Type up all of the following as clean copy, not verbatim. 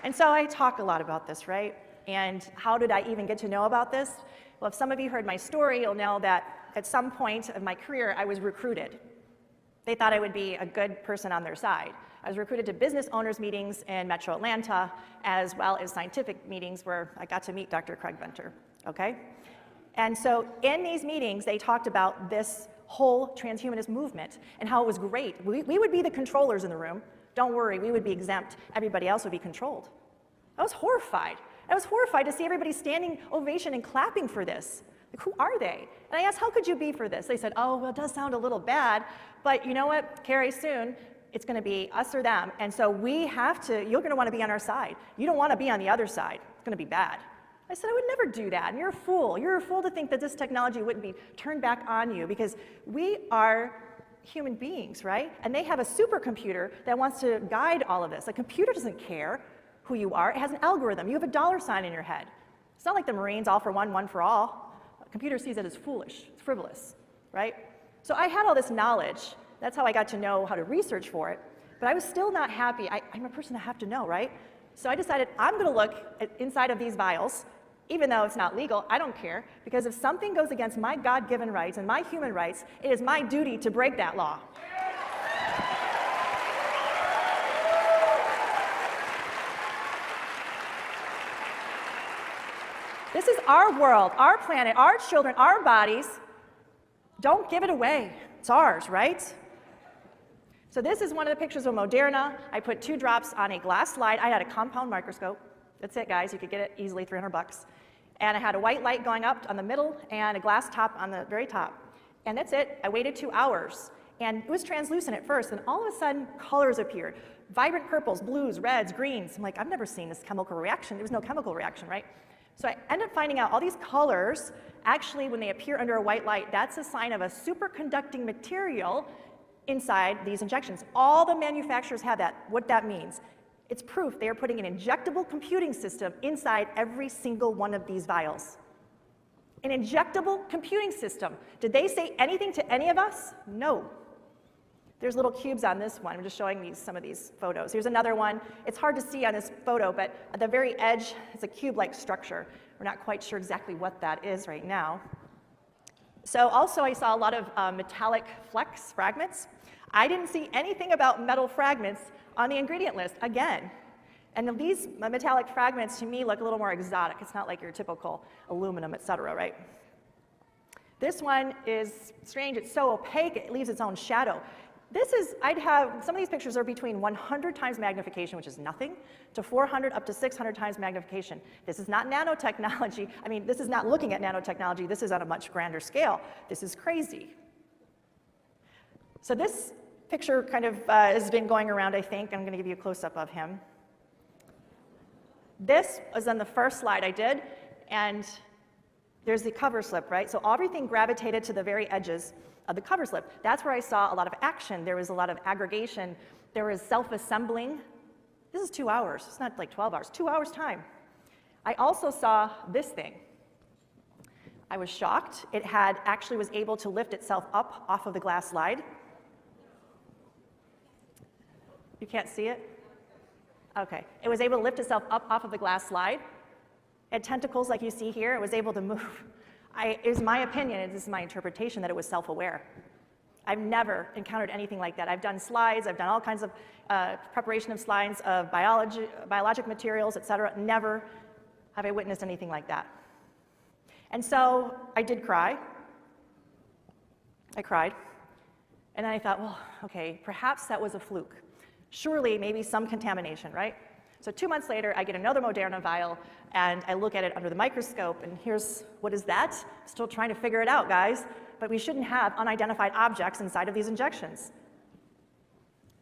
And so I talk a lot about this, right? And how did I even get to know about this? Well, if some of you heard my story, you'll know that at some point of my career, I was recruited. They thought I would be a good person on their side. I was recruited to business owners meetings in Metro Atlanta, as well as scientific meetings where I got to meet Dr. Craig Venter, okay? And so in these meetings, they talked about this whole transhumanist movement and how it was great. We would be the controllers in the room. Don't worry, we would be exempt. Everybody else would be controlled. I was horrified. I was horrified to see everybody standing ovation and clapping for this. Like, who are they? And I asked, how could you be for this? They said, oh, well, it does sound a little bad, but you know what, Carrie, soon it's going to be us or them, and so we have to, you're going to want to be on our side. You don't want to be on the other side. It's going to be bad. I said, I would never do that, and you're a fool. You're a fool to think that this technology wouldn't be turned back on you, because we are human beings, right? And they have a supercomputer that wants to guide all of this. A computer doesn't care who you are. It has an algorithm. You have a dollar sign in your head. It's not like the Marines, all for one, one for all. A computer sees it as foolish, it's frivolous, right? So I had all this knowledge. That's how I got to know how to research for it. But I was still not happy. I'm a person I have to know, right? So I decided I'm going to look inside of these vials, even though it's not legal. I don't care, because if something goes against my God-given rights and my human rights, it is my duty to break that law. This is our world, our planet, our children, our bodies. Don't give it away. It's ours, right? So this is one of the pictures of Moderna. I put 2 drops on a glass slide. I had a compound microscope. That's it, guys. You could get it easily, 300 bucks. And I had a white light going up on the middle and a glass top on the very top. And that's it. I waited 2 hours. And it was translucent at first, and all of a sudden, colors appeared. Vibrant purples, blues, reds, greens. I'm like, I've never seen this chemical reaction. There was no chemical reaction, right? So I ended up finding out all these colors, actually, when they appear under a white light, that's a sign of a superconducting material inside these injections. All the manufacturers have that. What that means, it's proof they are putting an injectable computing system inside every single one of these vials. An injectable computing system. Did they say anything to any of us? No. There's little cubes on this one. I'm just showing some of these photos. Here's another one. It's hard to see on this photo, but at the very edge, it's a cube-like structure. We're not quite sure exactly what that is right now. So also, I saw a lot of metallic flex fragments. I didn't see anything about metal fragments on the ingredient list, again. And these metallic fragments, to me, look a little more exotic. It's not like your typical aluminum, et cetera, right? This one is strange. It's so opaque, it leaves its own shadow. This is, some of these pictures are between 100 times magnification, which is nothing, to 400 up to 600 times magnification. This is not nanotechnology. I mean, this is not looking at nanotechnology. This is on a much grander scale. This is crazy. So this picture kind of has been going around, I think. I'm going to give you a close-up of him. This was on the first slide I did, and there's the cover slip, right? So everything gravitated to the very edges of the cover slip. That's where I saw a lot of action. There was a lot of aggregation. There was self-assembling. This is 2 hours. It's not like 12 hours. 2 hours time. I also saw this thing. I was shocked. It actually was able to lift itself up off of the glass slide. You can't see it? Okay. It was able to lift itself up off of the glass slide. It had tentacles like you see here. It was able to move. It is my opinion, and this is my interpretation, that it was self-aware. I've never encountered anything like that. I've done slides, I've done all kinds of preparation of slides of biologic materials, et cetera. Never have I witnessed anything like that. And so I did cry. I cried. And then I thought, well, okay, perhaps that was a fluke. Surely, maybe some contamination, right? So 2 months later, I get another Moderna vial, and I look at it under the microscope, and here's, what is that? Still trying to figure it out, guys. But we shouldn't have unidentified objects inside of these injections.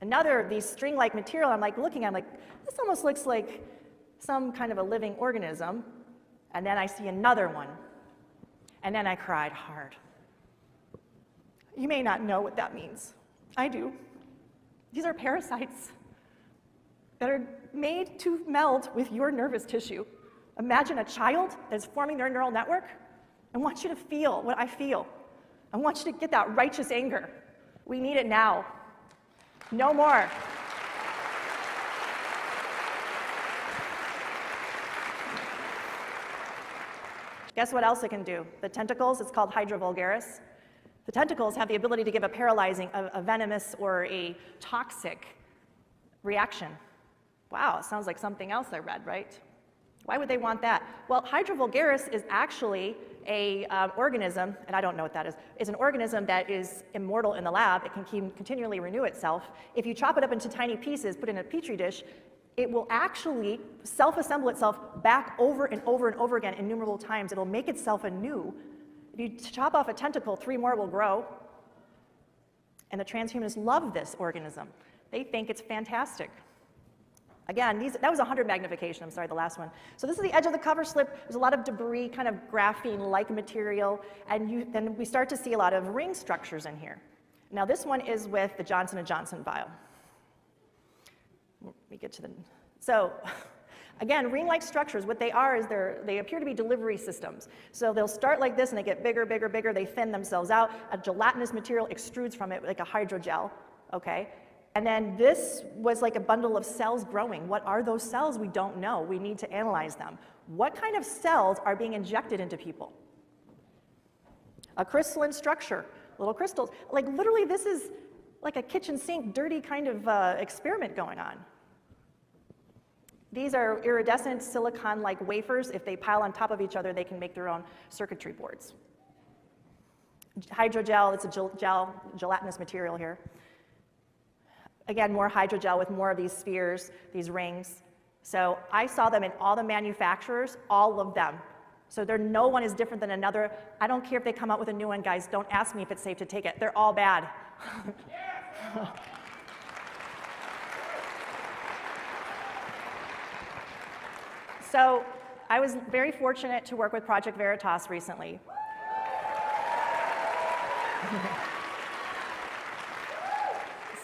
Another, these string-like material, I'm like looking at, I'm like, this almost looks like some kind of a living organism. And then I see another one. And then I cried hard. You may not know what that means. I do. These are parasites that are made to meld with your nervous tissue. Imagine a child that's forming their neural network. I want you to feel what I feel. I want you to get that righteous anger. We need it now. No more. Guess what else it can do? The tentacles, it's called Hydra vulgaris. The tentacles have the ability to give a paralyzing, a venomous, or a toxic reaction. Wow, it sounds like something else I read, right? Why would they want that? Well, Hydra vulgaris is actually a organism, and I don't know what that is. It's an organism that is immortal in the lab. It can continually renew itself. If you chop it up into tiny pieces, put it in a petri dish, it will actually self-assemble itself back over and over and over again innumerable times. It'll make itself anew. If you chop off a tentacle, 3 more will grow. And the transhumanists love this organism. They think it's fantastic. Again, that was 100 magnification, I'm sorry, the last one. So this is the edge of the cover slip. There's a lot of debris, kind of graphene-like material, and then we start to see a lot of ring structures in here. Now this one is with the Johnson & Johnson vial. Let me get to so again, ring-like structures, what they are is they appear to be delivery systems. So they'll start like this and they get bigger, bigger, bigger, they thin themselves out. A gelatinous material extrudes from it like a hydrogel, okay? And then this was like a bundle of cells growing. What are those cells? We don't know. We need to analyze them. What kind of cells are being injected into people? A crystalline structure, little crystals. Like literally this is like a kitchen sink, dirty kind of experiment going on. These are iridescent silicon-like wafers. If they pile on top of each other, they can make their own circuitry boards. Hydrogel, it's a gelatinous material here. Again, more hydrogel with more of these spheres, these rings. So I saw them in all the manufacturers, all of them. So no one is different than another. I don't care if they come out with a new one, guys. Don't ask me if it's safe to take it. They're all bad. So I was very fortunate to work with Project Veritas recently.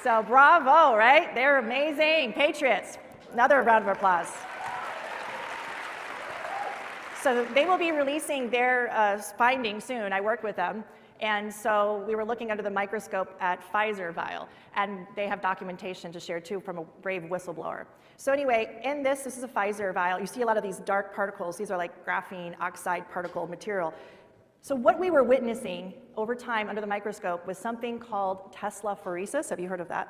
So bravo, right? They're amazing, patriots. Another round of applause. So they will be releasing their findings soon. I worked with them. And so we were looking under the microscope at Pfizer vial. And they have documentation to share too from a brave whistleblower. So anyway, in this is a Pfizer vial. You see a lot of these dark particles. These are like graphene oxide particle material. So what we were witnessing over time under the microscope was something called Tesla phoresis. Have you heard of that?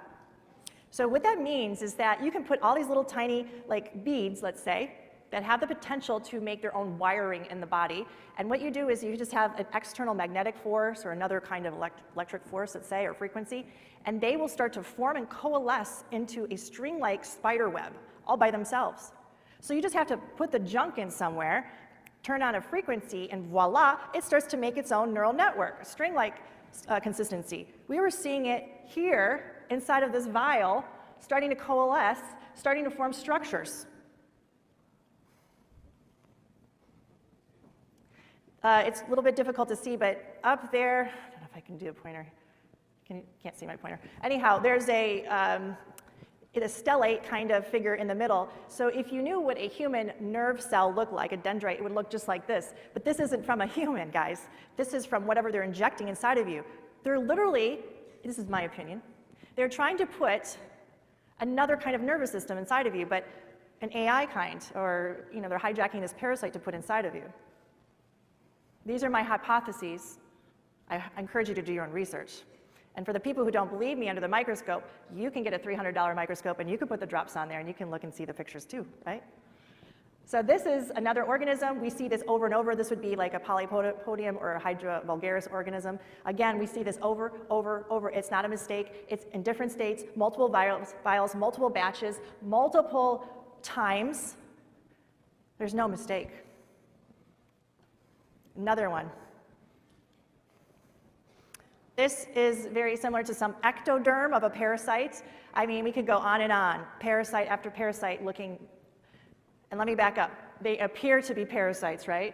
So what that means is that you can put all these little tiny like beads, let's say, that have the potential to make their own wiring in the body. And what you do is you just have an external magnetic force or another kind of electric force, let's say, or frequency, and they will start to form and coalesce into a string-like spider web all by themselves. So you just have to put the junk in somewhere, turn on a frequency, and voila, it starts to make its own neural network, a string-like consistency. We were seeing it here inside of this vial, starting to coalesce, starting to form structures. It's a little bit difficult to see, but up there, I don't know if I can do a pointer. Can't see my pointer. Anyhow, there's a stellate kind of figure in the middle. So if you knew what a human nerve cell looked like, a dendrite, it would look just like this. But this isn't from a human, guys. This is from whatever they're injecting inside of you. They're literally, this is my opinion, they're trying to put another kind of nervous system inside of you, but an AI kind, or they're hijacking this parasite to put inside of you. These are my hypotheses. I encourage you to do your own research. And for the people who don't believe me under the microscope, you can get a $300 microscope and you can put the drops on there and you can look and see the pictures too, right? So this is another organism. We see this over and over. This would be like a polypodium or a Hydra vulgaris organism. Again, we see this over, over, over. It's not a mistake. It's in different states, multiple vials, multiple batches, multiple times. There's no mistake. Another one. This is very similar to some ectoderm of a parasite. I mean, we could go on and on, parasite after parasite looking. And let me back up. They appear to be parasites, right?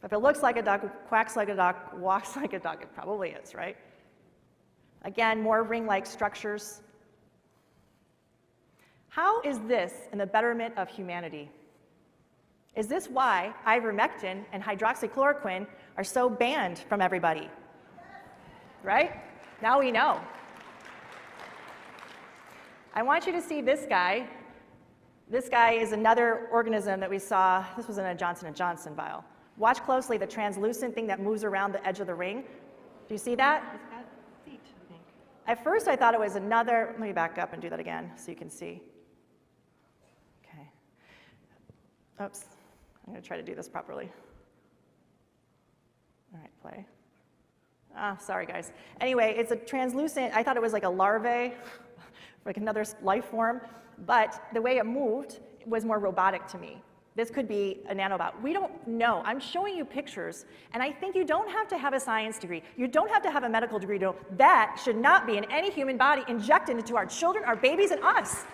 If it looks like a duck, quacks like a duck, walks like a duck, it probably is, right? Again, more ring-like structures. How is this in the betterment of humanity? Is this why ivermectin and hydroxychloroquine are so banned from everybody? Right? Now we know. I want you to see this guy. This guy is another organism that we saw. This was in a Johnson & Johnson vial. Watch closely the translucent thing that moves around the edge of the ring. Do you see that? It's got feet, I think. At first I thought it was another, let me back up and do that again so you can see. Okay. Oops, I'm gonna try to do this properly. All right, play. Sorry guys. Anyway, it's a translucent, I thought it was like a larvae, like another life form, but the way it moved was more robotic to me. This could be a nanobot. We don't know. I'm showing you pictures, and I think you don't have to have a science degree. You don't have to have a medical degree to know that should not be in any human body injected into our children, our babies, and us.